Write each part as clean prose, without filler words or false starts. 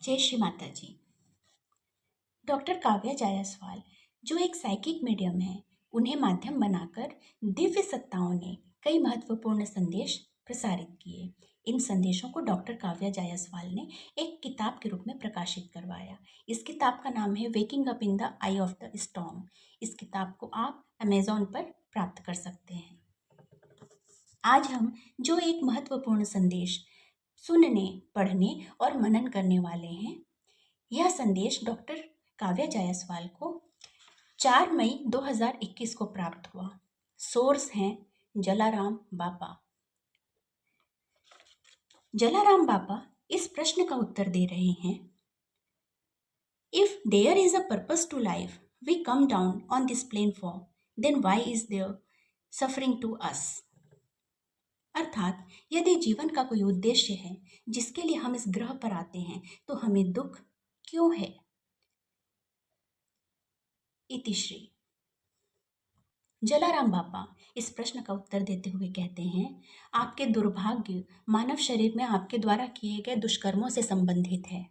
जय श्री माता जी। डॉक्टर काव्या जायसवाल जो एक साइकिक मीडियम है, उन्हें माध्यम बनाकर दिव्य सत्ताओं ने कई महत्वपूर्ण संदेश प्रसारित किए। इन संदेशों को डॉक्टर काव्या जायसवाल ने एक किताब के रूप में प्रकाशित करवाया। इस किताब का नाम है waking up in the I of the storm. इस किताब को आप अमेजोन पर प्राप्त कर सकते हैं। आज हम जो एक महत्वपूर्ण संदेश सुनने, पढ़ने और मनन करने वाले हैं, यह संदेश डॉक्टर काव्या जायसवाल को 4 मई 2021 को प्राप्त हुआ। सोर्स हैं जलाराम बापा। जलाराम बापा इस प्रश्न का उत्तर दे रहे हैं, if there is a purpose to life we come down on this plane for, then why is there suffering to us. अर्थात यदि जीवन का कोई उद्देश्य है जिसके लिए हम इस ग्रह पर आते हैं, तो हमें दुख क्यों है। इतिश्री। जलाराम बापा इस प्रश्न का उत्तर देते हुए कहते हैं, आपके दुर्भाग्य मानव शरीर में आपके द्वारा किए गए दुष्कर्मों से संबंधित है।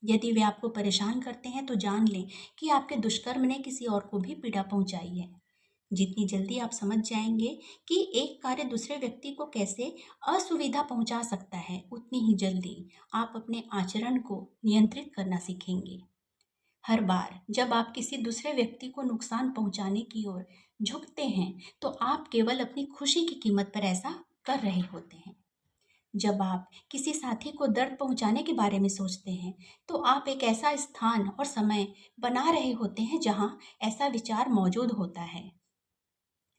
यदि वे आपको परेशान करते हैं तो जान लें कि आपके दुष्कर्म ने किसी और को भी पीड़ा पहुंचाई है। जितनी जल्दी आप समझ जाएंगे कि एक कार्य दूसरे व्यक्ति को कैसे असुविधा पहुंचा सकता है, उतनी ही जल्दी आप अपने आचरण को नियंत्रित करना सीखेंगे। हर बार जब आप किसी दूसरे व्यक्ति को नुकसान पहुंचाने की ओर झुकते हैं, तो आप केवल अपनी खुशी की कीमत पर ऐसा कर रहे होते हैं। जब आप किसी साथी को दर्द पहुंचाने के बारे में सोचते हैं, तो आप एक ऐसा स्थान और समय बना रहे होते हैं जहां ऐसा विचार मौजूद होता है।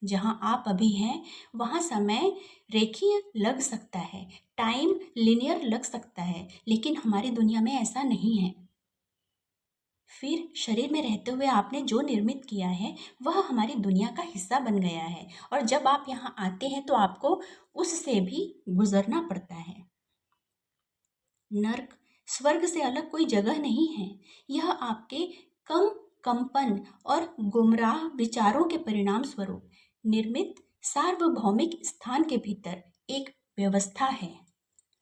जहां आप अभी हैं, वहां समय रेखीय लग सकता है, टाइम लिनियर लग सकता है, लेकिन हमारी दुनिया में ऐसा नहीं है। फिर शरीर में रहते हुए आपने जो निर्मित किया है, वह हमारी दुनिया का हिस्सा बन गया है, और जब आप यहाँ आते हैं तो आपको उससे भी गुजरना पड़ता है। नर्क स्वर्ग से अलग कोई जगह नहीं है। यह आपके कम कंपन और गुमराह विचारों के परिणाम स्वरूप निर्मित सार्वभौमिक स्थान के भीतर एक व्यवस्था है।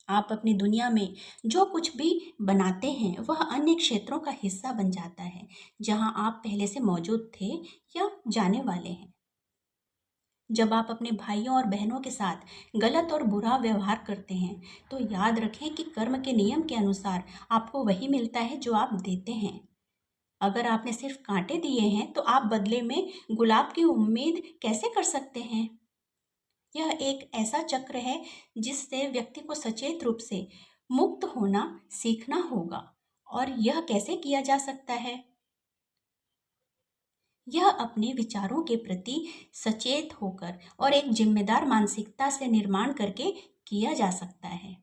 आप अपनी दुनिया में जो कुछ भी बनाते हैं, वह अन्य क्षेत्रों का हिस्सा बन जाता है जहां आप पहले से मौजूद थे या जाने वाले हैं। जब आप अपने भाइयों और बहनों के साथ गलत और बुरा व्यवहार करते हैं, तो याद रखें कि कर्म के नियम के अनुसार आपको वही मिलता है जो आप देते हैं। अगर आपने सिर्फ कांटे दिए हैं, तो आप बदले में गुलाब की उम्मीद कैसे कर सकते हैं। यह एक ऐसा चक्र है जिससे व्यक्ति को सचेत रूप से मुक्त होना सीखना होगा। और यह कैसे किया जा सकता है? यह अपने विचारों के प्रति सचेत होकर और एक जिम्मेदार मानसिकता से निर्माण करके किया जा सकता है।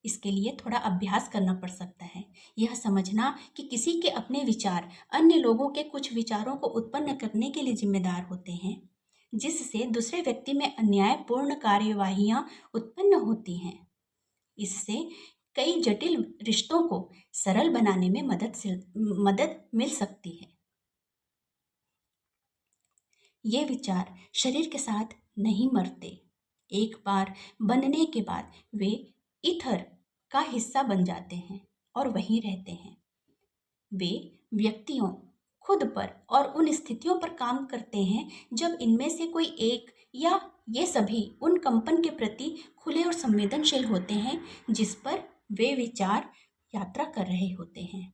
इसके लिए थोड़ा अभ्यास करना पड़ सकता है। यह समझना कि किसी के अपने विचार अन्य लोगों के कुछ विचारों को उत्पन्न करने के लिए जिम्मेदार होते हैं, जिससे दूसरे व्यक्ति में अन्यायपूर्ण कार्यवाहियां उत्पन्न होती हैं। इससे कई जटिल रिश्तों को सरल बनाने में मदद मिल सकती है। ये विचार शरीर के साथ नहीं मरते। एक बार बनने के बाद वे ईथर का हिस्सा बन जाते हैं और वहीं रहते हैं। वे व्यक्तियों, खुद पर और उन स्थितियों पर काम करते हैं जब इनमें से कोई एक या ये सभी उन कंपन के प्रति खुले और संवेदनशील होते हैं जिस पर वे विचार यात्रा कर रहे होते हैं।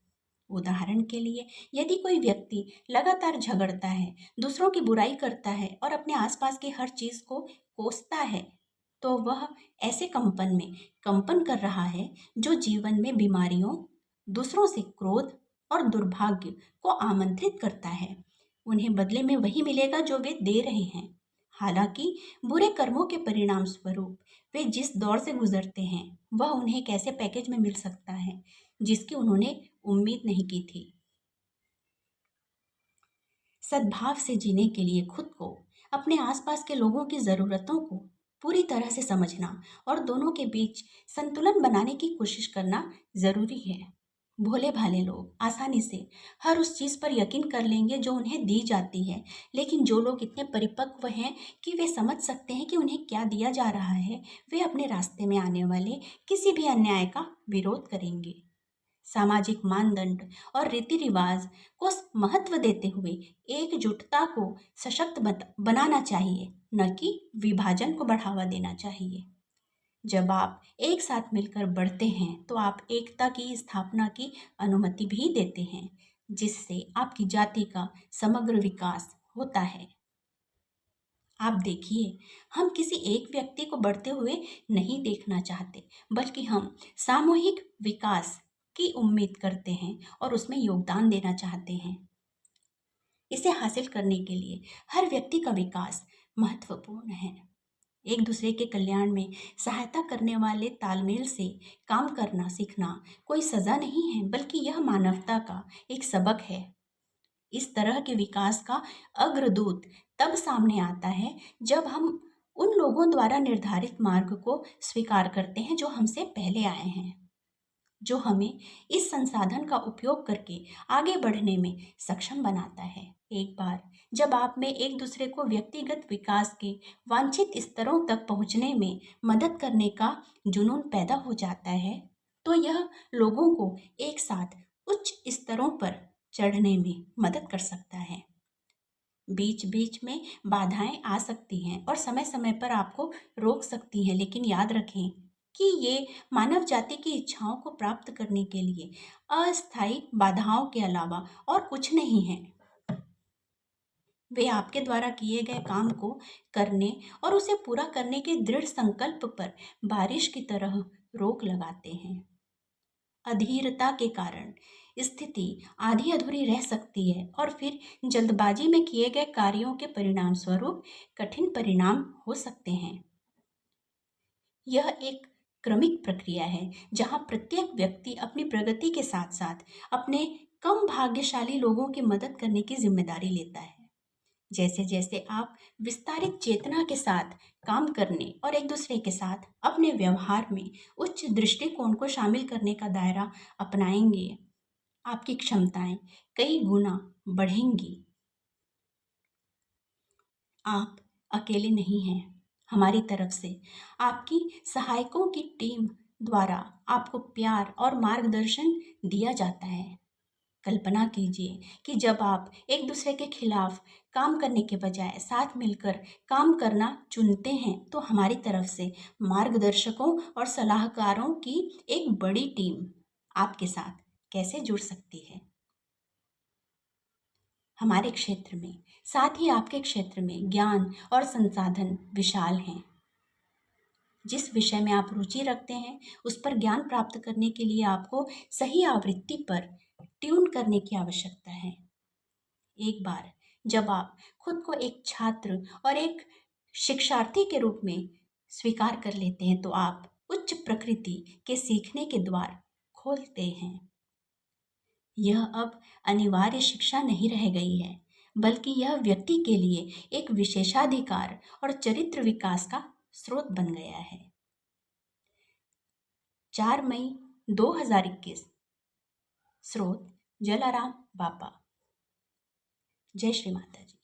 उदाहरण के लिए, यदि कोई व्यक्ति लगातार झगड़ता है, दूसरों की बुराई करता है और अपने आसपास की हर चीज को कोसता है, तो वह ऐसे कंपन में कंपन कर रहा है जो जीवन में बीमारियों, दूसरों से क्रोध और दुर्भाग्य को आमंत्रित करता है। उन्हें बदले में वही मिलेगा जो वे दे रहे हैं। हालांकि बुरे कर्मों के परिणाम स्वरूप वे जिस दौर से गुजरते हैं, वह उन्हें एक ऐसे पैकेज में मिल सकता है जिसकी उन्होंने उम्मीद नहीं की थी। सद्भाव से जीने के लिए खुद को, अपने आसपास के लोगों की ज़रूरतों को पूरी तरह से समझना और दोनों के बीच संतुलन बनाने की कोशिश करना ज़रूरी है। भोले भाले लोग आसानी से हर उस चीज़ पर यकीन कर लेंगे जो उन्हें दी जाती है, लेकिन जो लोग इतने परिपक्व हैं कि वे समझ सकते हैं कि उन्हें क्या दिया जा रहा है, वे अपने रास्ते में आने वाले किसी भी अन्याय का विरोध करेंगे। सामाजिक मानदंड और रीति रिवाज को महत्व देते हुए एकजुटता को सशक्त बनाना चाहिए, न कि विभाजन को बढ़ावा देना चाहिए। जब आप एक साथ मिलकर बढ़ते हैं तो आप एकता की स्थापना की अनुमति भी देते हैं, जिससे आपकी जाति का समग्र विकास होता है। आप देखिए, हम किसी एक व्यक्ति को बढ़ते हुए नहीं देखना चाहते, बल्कि हम सामूहिक विकास की उम्मीद करते हैं और उसमें योगदान देना चाहते हैं। इसे हासिल करने के लिए हर व्यक्ति का विकास महत्वपूर्ण है। एक दूसरे के कल्याण में सहायता करने वाले तालमेल से काम करना सीखना कोई सजा नहीं है, बल्कि यह मानवता का एक सबक है। इस तरह के विकास का अग्रदूत तब सामने आता है जब हम उन लोगों द्वारा निर्धारित मार्ग को स्वीकार करते हैं जो हमसे पहले आए हैं, जो हमें इस संसाधन का उपयोग करके आगे बढ़ने में सक्षम बनाता है। एक बार जब आप में एक दूसरे को व्यक्तिगत विकास के वांछित स्तरों तक पहुंचने में मदद करने का जुनून पैदा हो जाता है, तो यह लोगों को एक साथ उच्च स्तरों पर चढ़ने में मदद कर सकता है। बीच बीच में बाधाएं आ सकती हैं और समय समय पर आपको रोक सकती हैं, लेकिन याद रखें कि ये मानव जाति की इच्छाओं को प्राप्त करने के लिए अस्थायी बाधाओं के अलावा और कुछ नहीं है। वे आपके द्वारा किए गए काम को करने और उसे पूरा करने के दृढ़ संकल्प पर बारिश की तरह रोक लगाते हैं। अधीरता के कारण स्थिति आधी अधूरी रह सकती है और फिर जल्दबाजी में किए गए कार्यों के परिणाम स्वरूप कठिन परिणाम हो सकते हैं। यह एक क्रमिक प्रक्रिया है जहां प्रत्येक व्यक्ति अपनी प्रगति के साथ साथ अपने कम भाग्यशाली लोगों की मदद करने की जिम्मेदारी लेता है। जैसे जैसे आप विस्तारित चेतना के साथ काम करने और एक दूसरे के साथ अपने व्यवहार में उच्च दृष्टिकोण को शामिल करने का दायरा अपनाएंगे, आपकी क्षमताएं कई गुना बढ़ेंगी। आप अकेले नहीं हैं। हमारी तरफ से आपकी सहायकों की टीम द्वारा आपको प्यार और मार्गदर्शन दिया जाता है। कल्पना कीजिए कि जब आप एक दूसरे के खिलाफ काम करने के बजाय साथ मिलकर काम करना चुनते हैं, तो हमारी तरफ से मार्गदर्शकों और सलाहकारों की एक बड़ी टीम आपके साथ कैसे जुड़ सकती है। हमारे क्षेत्र में, साथ ही आपके क्षेत्र में ज्ञान और संसाधन विशाल हैं। जिस विषय में आप रुचि रखते हैं उस पर ज्ञान प्राप्त करने के लिए आपको सही आवृत्ति पर ट्यून करने की आवश्यकता है। एक बार जब आप खुद को एक छात्र और एक शिक्षार्थी के रूप में स्वीकार कर लेते हैं, तो आप उच्च प्रकृति के सीखने के द्वार खोलते हैं। यह अब अनिवार्य शिक्षा नहीं रह गई है, बल्कि यह व्यक्ति के लिए एक विशेषाधिकार और चरित्र विकास का स्रोत बन गया है। 4 मई 2021। स्रोत जलाराम बापा। जय श्री माता जी।